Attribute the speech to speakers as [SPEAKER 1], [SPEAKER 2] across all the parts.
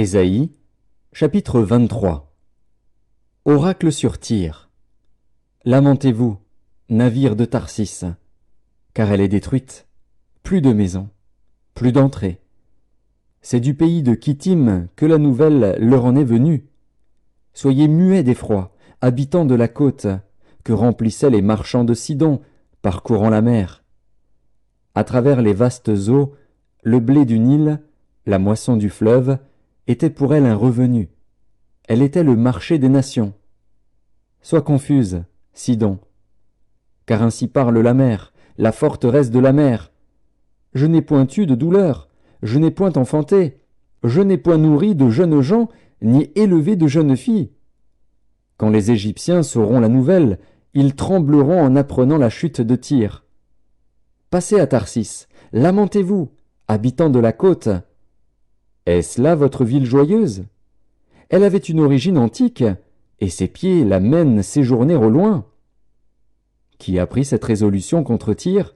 [SPEAKER 1] Ésaïe, chapitre 23. Oracle sur Tyr. Lamentez-vous, navire de Tarsis, car elle est détruite. Plus de maisons, plus d'entrées. C'est du pays de Kittim que la nouvelle leur en est venue. Soyez muets d'effroi, habitants de la côte, que remplissaient les marchands de Sidon, parcourant la mer. À travers les vastes eaux, le blé du Nil, la moisson du fleuve, était pour elle un revenu. Elle était le marché des nations. Sois confuse, Sidon, car ainsi parle la mer, la forteresse de la mer. Je n'ai point eu de douleur, je n'ai point enfanté, je n'ai point nourri de jeunes gens, ni élevé de jeunes filles. Quand les Égyptiens sauront la nouvelle, ils trembleront en apprenant la chute de Tyr. Passez à Tarsis, lamentez-vous, habitants de la côte. Est-ce là votre ville joyeuse? Elle avait une origine antique, et ses pieds la mènent séjourner au loin. Qui a pris cette résolution contre Tyr,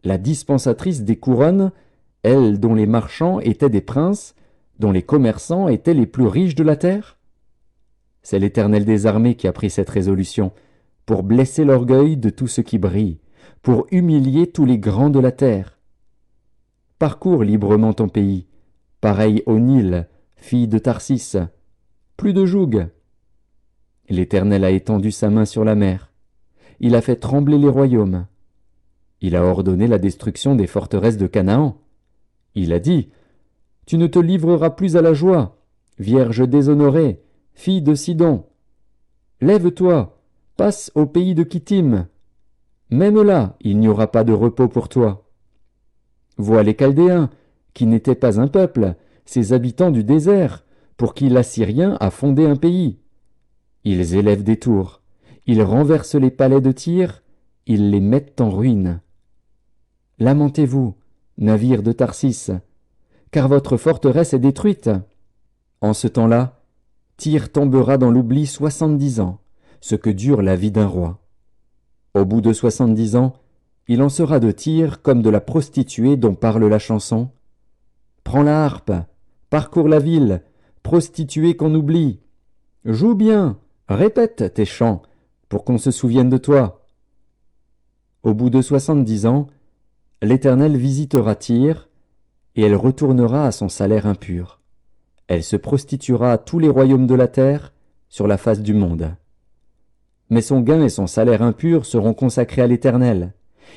[SPEAKER 1] la dispensatrice des couronnes, elle dont les marchands étaient des princes, dont les commerçants étaient les plus riches de la terre? C'est l'Éternel des armées qui a pris cette résolution, pour blesser l'orgueil de tout ce qui brille, pour humilier tous les grands de la terre. Parcours librement ton pays, pareil au Nil, fille de Tarsis. Plus de joug. L'Éternel a étendu sa main sur la mer. Il a fait trembler les royaumes. Il a ordonné la destruction des forteresses de Canaan. Il a dit, « Tu ne te livreras plus à la joie, vierge déshonorée, fille de Sidon. Lève-toi, passe au pays de Kittim. Même là, il n'y aura pas de repos pour toi. Vois les Chaldéens, qui n'étaient pas un peuple, ces habitants du désert, pour qui l'Assyrien a fondé un pays. Ils élèvent des tours, ils renversent les palais de Tyr, ils les mettent en ruine. Lamentez-vous, navires de Tarsis, car votre forteresse est détruite. En ce temps-là, Tyr tombera dans l'oubli 70 ans, ce que dure la vie d'un roi. Au bout de 70 ans, il en sera de Tyr comme de la prostituée dont parle la chanson. Prends la harpe, parcours la ville, prostituée qu'on oublie. Joue bien, répète tes chants, pour qu'on se souvienne de toi. Au bout de 70 ans, l'Éternel visitera Tyr, et elle retournera à son salaire impur. Elle se prostituera à tous les royaumes de la terre, sur la face du monde. Mais son gain et son salaire impur seront consacrés à l'Éternel.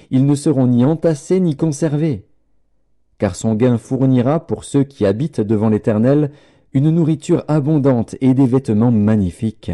[SPEAKER 1] Ils ne seront ni entassés ni conservés. Car son gain fournira pour ceux qui habitent devant l'Éternel une nourriture abondante et des vêtements magnifiques.